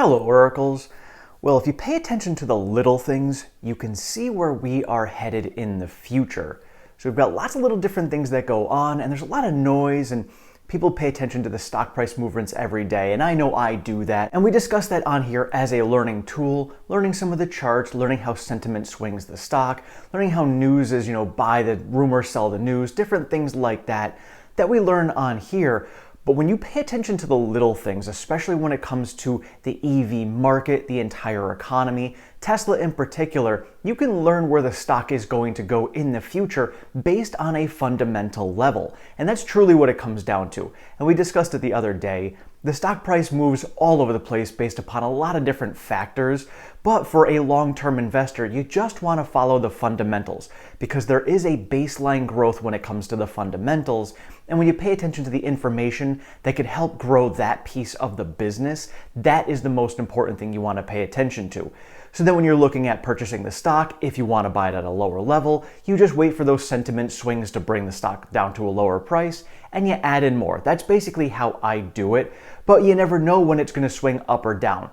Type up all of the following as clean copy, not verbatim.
Hello, Oracles. Well, if you pay attention to the little things, you can see where we are headed in the future. So we've got lots of little different things that go on, and there's a lot of noise, and people pay attention to the stock price movements every day, and I know I do that. And we discuss that on here as a learning tool, learning some of the charts, learning how sentiment swings the stock, learning how news is, buy the rumor, sell the news, different things like that we learn on here. But when you pay attention to the little things, especially when it comes to the EV market, the entire economy, Tesla in particular, you can learn where the stock is going to go in the future based on a fundamental level. And that's truly what it comes down to. And we discussed it the other day. The stock price moves all over the place based upon a lot of different factors, but for a long-term investor, you just want to follow the fundamentals because there is a baseline growth when it comes to the fundamentals. And when you pay attention to the information that could help grow that piece of the business, that is the most important thing you want to pay attention to. So then when you're looking at purchasing the stock, if you want to buy it at a lower level, you just wait for those sentiment swings to bring the stock down to a lower price and you add in more. That's basically how I do it, but you never know when it's going to swing up or down.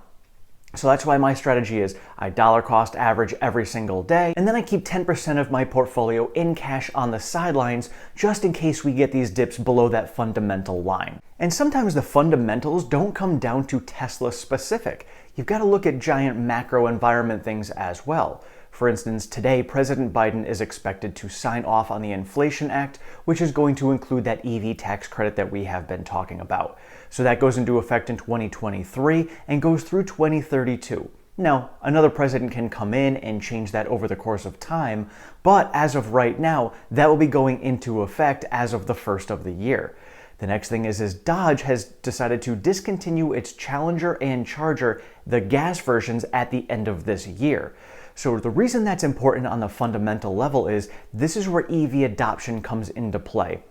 So that's why my strategy is I dollar cost average every single day, and then I keep 10% of my portfolio in cash on the sidelines just in case we get these dips below that fundamental line. And sometimes the fundamentals don't come down to Tesla specific. You've got to look at giant macro environment things as well. For instance, today, President Biden is expected to sign off on the Inflation Act, which is going to include that EV tax credit that we have been talking about. So that goes into effect in 2023 and goes through 2032. Now, another president can come in and change that over the course of time, but as of right now, that will be going into effect as of the first of the year. The next thing is Dodge has decided to discontinue its Challenger and Charger, the gas versions, at the end of this year. So the reason that's important on the fundamental level is this is where EV adoption comes into play.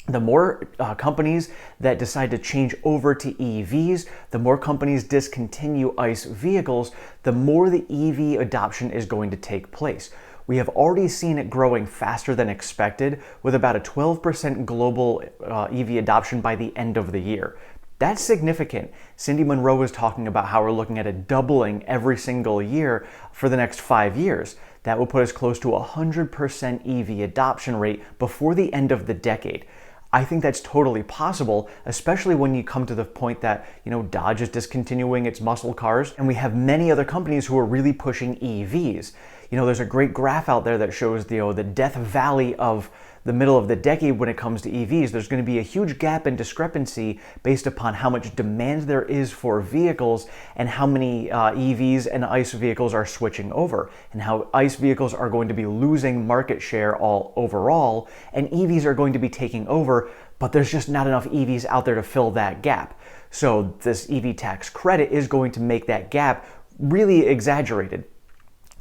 The more companies that decide to change over to EVs, the more companies discontinue ICE vehicles, the more the EV adoption is going to take place. We have already seen it growing faster than expected, with about a 12% global EV adoption by the end of the year. That's significant. Cindy Monroe was talking about how we're looking at a doubling every single year for the next 5 years. That will put us close to 100% EV adoption rate before the end of the decade. I think that's totally possible, especially when you come to the point that, Dodge is discontinuing its muscle cars, and we have many other companies who are really pushing EVs. There's a great graph out there that shows, the death valley of the middle of the decade when it comes to EVs. There's going to be a huge gap and discrepancy based upon how much demand there is for vehicles and how many EVs and ICE vehicles are switching over, and how ICE vehicles are going to be losing market share all overall, and EVs are going to be taking over, but there's just not enough EVs out there to fill that gap. So this EV tax credit is going to make that gap really exaggerated.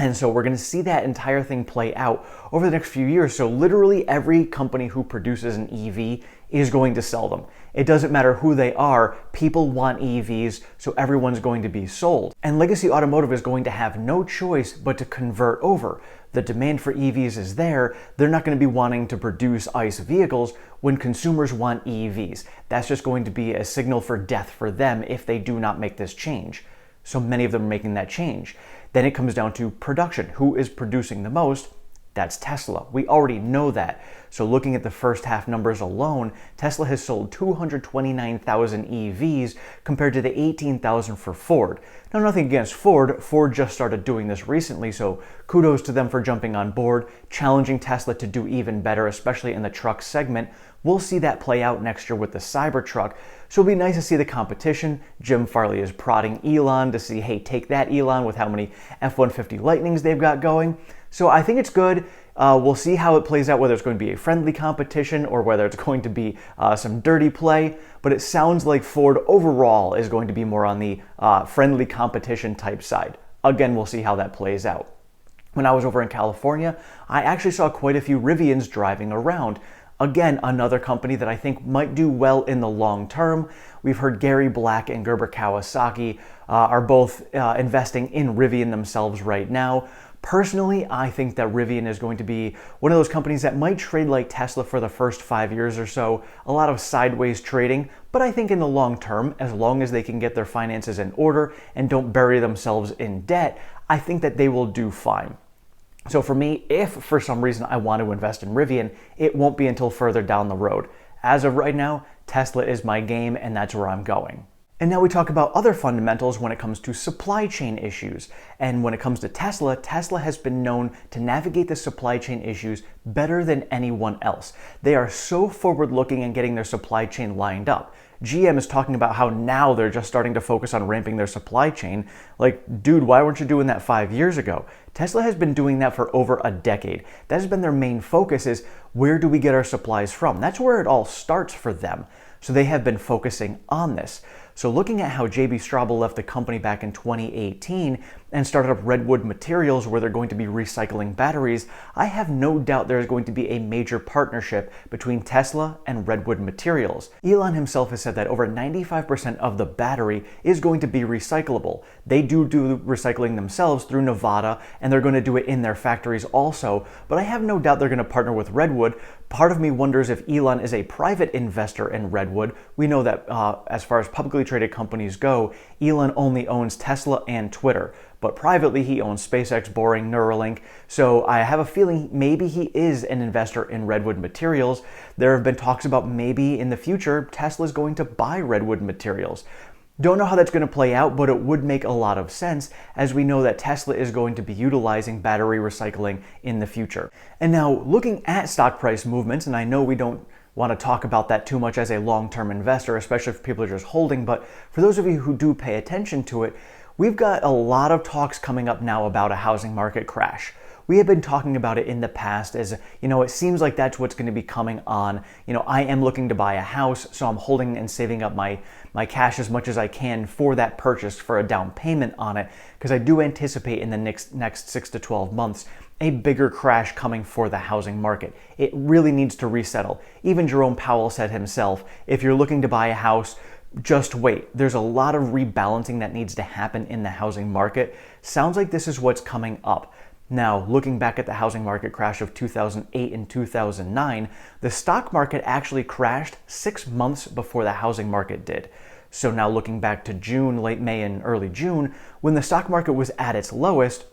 And so we're going to see that entire thing play out over the next few years. So literally every company who produces an EV is going to sell them. It doesn't matter who they are, people want EVs, so everyone's going to be sold. And Legacy Automotive is going to have no choice but to convert over. The demand for EVs is there. They're not going to be wanting to produce ICE vehicles when consumers want EVs. That's just going to be a signal for death for them if they do not make this change. So many of them are making that change. Then it comes down to production. Who is producing the most? That's Tesla. We already know that. So looking at the first half numbers alone, Tesla has sold 229,000 EVs compared to the 18,000 for Ford. Now, nothing against Ford. Ford just started doing this recently, so kudos to them for jumping on board, challenging Tesla to do even better, especially in the truck segment. We'll see that play out next year with the Cybertruck. So it'll be nice to see the competition. Jim Farley is prodding Elon to see, hey, take that, Elon, with how many F-150 Lightnings they've got going. So I think it's good. We'll see how it plays out, whether it's going to be a friendly competition or whether it's going to be some dirty play. But it sounds like Ford overall is going to be more on the friendly competition type side. Again, we'll see how that plays out. When I was over in California, I actually saw quite a few Rivians driving around. Again, another company that I think might do well in the long term. We've heard Gary Black and Gerber Kawasaki are both investing in Rivian themselves right now. Personally, I think that Rivian is going to be one of those companies that might trade like Tesla for the first 5 years or so, a lot of sideways trading, but I think in the long term, as long as they can get their finances in order and don't bury themselves in debt, I think that they will do fine. So for me, if for some reason I want to invest in Rivian, it won't be until further down the road. As of right now, Tesla is my game and that's where I'm going. And now we talk about other fundamentals when it comes to supply chain issues. And when it comes to Tesla, Tesla has been known to navigate the supply chain issues better than anyone else. They are so forward-looking and getting their supply chain lined up. GM is talking about how now they're just starting to focus on ramping their supply chain. Like, dude, why weren't you doing that 5 years ago? Tesla has been doing that for over a decade. That has been their main focus, is where do we get our supplies from? That's where it all starts for them. So they have been focusing on this. So looking at how JB Straubel left the company back in 2018 and started up Redwood Materials, where they're going to be recycling batteries, I have no doubt there is going to be a major partnership between Tesla and Redwood Materials. Elon himself has said that over 95% of the battery is going to be recyclable. They do recycling themselves through Nevada, and they're going to do it in their factories also, but I have no doubt they're going to partner with Redwood. Part of me wonders if Elon is a private investor in Redwood. We know that as far as publicly traded companies go, Elon only owns Tesla and Twitter, but privately he owns SpaceX, Boring, Neuralink. So I have a feeling maybe he is an investor in Redwood Materials. There have been talks about maybe in the future Tesla is going to buy Redwood Materials. Don't know how that's going to play out, but it would make a lot of sense, as we know that Tesla is going to be utilizing battery recycling in the future. And now looking at stock price movements, and I know we don't want to talk about that too much as a long-term investor, especially if people are just holding, but for those of you who do pay attention to it, we've got a lot of talks coming up now about a housing market crash. We have been talking about it in the past as, it seems like that's what's going to be coming on. I am looking to buy a house, so I'm holding and saving up my cash as much as I can for that purchase, for a down payment on it, because I do anticipate in the next 6 to 12 months a bigger crash coming for the housing market. It really needs to resettle. Even Jerome Powell said himself, if you're looking to buy a house, just wait. There's a lot of rebalancing that needs to happen in the housing market. Sounds like this is what's coming up. Now, looking back at the housing market crash of 2008 and 2009, the stock market actually crashed 6 months before the housing market did. So now looking back to June, late May and early June, when the stock market was at its lowest,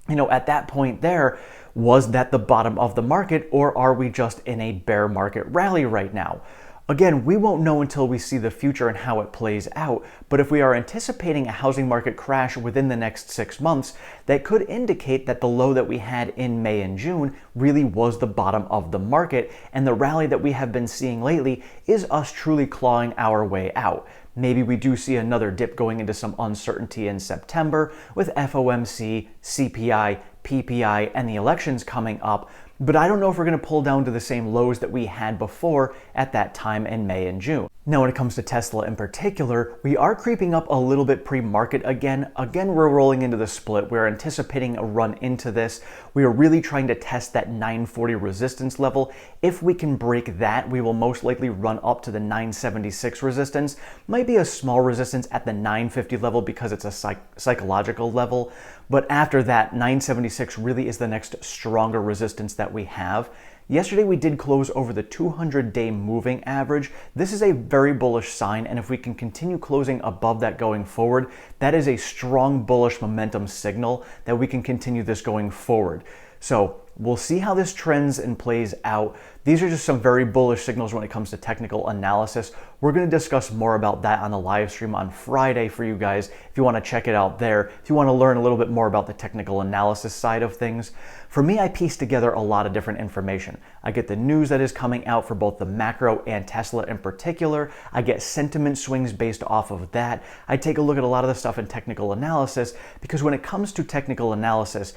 at that point there, was that the bottom of the market, or are we just in a bear market rally right now? Again, we won't know until we see the future and how it plays out, but if we are anticipating a housing market crash within the next 6 months, that could indicate that the low that we had in May and June really was the bottom of the market, and the rally that we have been seeing lately is us truly clawing our way out. Maybe we do see another dip going into some uncertainty in September with FOMC, CPI, PPI, and the elections coming up, but I don't know if we're going to pull down to the same lows that we had before at that time in May and June. Now, when it comes to Tesla in particular, we are creeping up a little bit pre-market again. Again, we're rolling into the split. We're anticipating a run into this. We are really trying to test that 940 resistance level. If we can break that, we will most likely run up to the 976 resistance. Might be a small resistance at the 950 level because it's a psychological level. But after that, 976 really is the next stronger resistance that we have. Yesterday we did close over the 200-day moving average. This is a very bullish sign, and if we can continue closing above that going forward, that is a strong bullish momentum signal that we can continue this going forward. So we'll see how this trends and plays out. These are just some very bullish signals when it comes to technical analysis. We're going to discuss more about that on the live stream on Friday for you guys if you want to check it out there, if you want to learn a little bit more about the technical analysis side of things. For me, I piece together a lot of different information. I get the news that is coming out for both the macro and Tesla in particular. I get sentiment swings based off of that. I take a look at a lot of the stuff in technical analysis, because when it comes to technical analysis,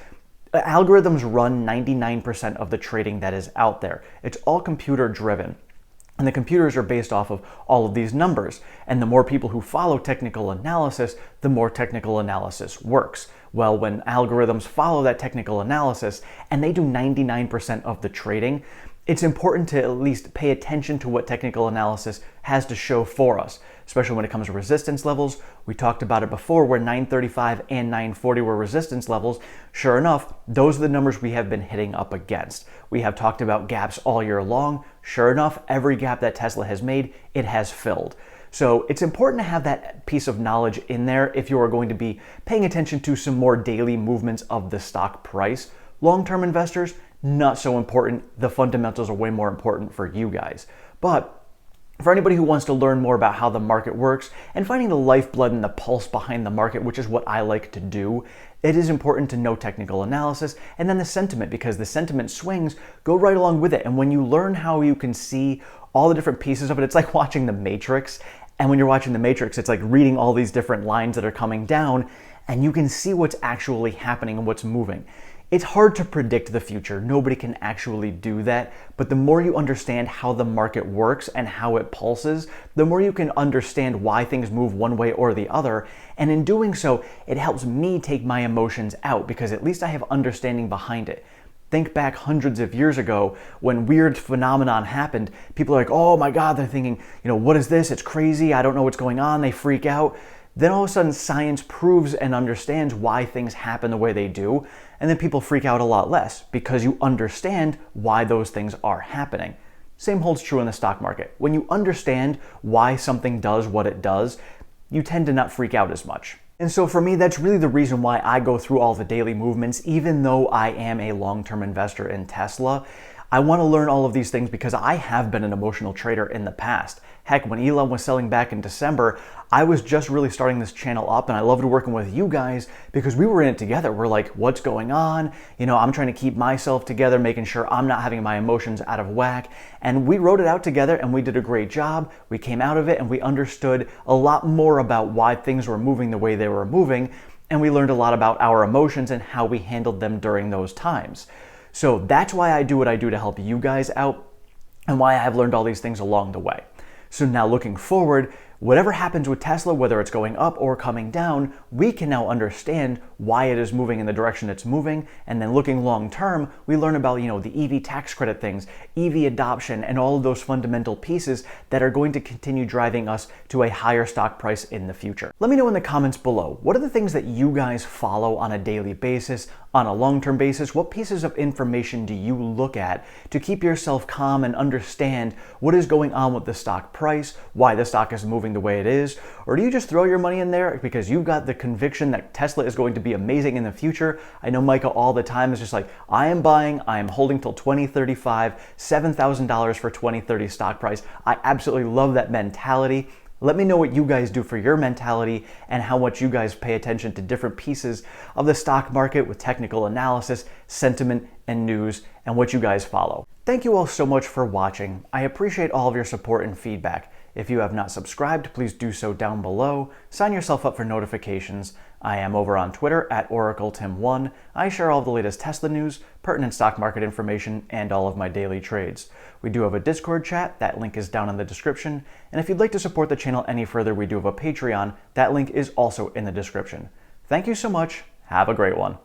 algorithms run 99% of the trading that is out there. It's all computer driven. And the computers are based off of all of these numbers. And the more people who follow technical analysis, the more technical analysis works. Well, when algorithms follow that technical analysis and they do 99% of the trading, it's important to at least pay attention to what technical analysis has to show for us. especially when it comes to resistance levels. We talked about it before where 935 and 940 were resistance levels. Sure enough, those are the numbers we have been hitting up against. We have talked about gaps all year long. Sure enough, every gap that Tesla has made, it has filled. So it's important to have that piece of knowledge in there if you are going to be paying attention to some more daily movements of the stock price. Long-term investors, not so important. The fundamentals are way more important for you guys. But for anybody who wants to learn more about how the market works and finding the lifeblood and the pulse behind the market, which is what I like to do, it is important to know technical analysis and then the sentiment, because the sentiment swings go right along with it. And when you learn how you can see all the different pieces of it, it's like watching The Matrix. And when you're watching The Matrix, it's like reading all these different lines that are coming down, and you can see what's actually happening and what's moving. It's hard to predict the future. Nobody can actually do that. But the more you understand how the market works and how it pulses, the more you can understand why things move one way or the other. And in doing so, it helps me take my emotions out, because at least I have understanding behind it. Think back hundreds of years ago when weird phenomenon happened. People are like, oh my God, they're thinking, what is this? It's crazy. I don't know what's going on. They freak out. Then all of a sudden science proves and understands why things happen the way they do. And then people freak out a lot less because you understand why those things are happening. Same holds true in the stock market. When you understand why something does what it does, you tend to not freak out as much. And so for me, that's really the reason why I go through all the daily movements, even though I am a long-term investor in Tesla. I want to learn all of these things because I have been an emotional trader in the past. Heck, when Elon was selling back in December, I was just really starting this channel up, and I loved working with you guys because we were in it together. We're like, what's going on? I'm trying to keep myself together, making sure I'm not having my emotions out of whack. And we wrote it out together, and we did a great job. We came out of it, and we understood a lot more about why things were moving the way they were moving, and we learned a lot about our emotions and how we handled them during those times. So that's why I do what I do to help you guys out, and why I have learned all these things along the way. So now looking forward, whatever happens with Tesla, whether it's going up or coming down, we can now understand why it is moving in the direction it's moving. And then looking long term, we learn about, the EV tax credit things, EV adoption, and all of those fundamental pieces that are going to continue driving us to a higher stock price in the future. Let me know in the comments below, what are the things that you guys follow on a daily basis, on a long-term basis? What pieces of information do you look at to keep yourself calm and understand what is going on with the stock price, why the stock is moving the way it is? Or do you just throw your money in there because you've got the conviction that Tesla is going to be amazing in the future? I know Micah all the time is just like, I am buying, I am holding till 2035, $7,000 for 2030 stock price. I absolutely love that mentality. Let me know what you guys do for your mentality and how much you guys pay attention to different pieces of the stock market with technical analysis, sentiment, and news, and what you guys follow. Thank you all so much for watching. I appreciate all of your support and feedback. If you have not subscribed, please do so down below. Sign yourself up for notifications. I am over on Twitter at OracleTim1. I share all of the latest Tesla news, pertinent stock market information, and all of my daily trades. We do have a Discord chat. That link is down in the description. And if you'd like to support the channel any further, we do have a Patreon. That link is also in the description. Thank you so much. Have a great one.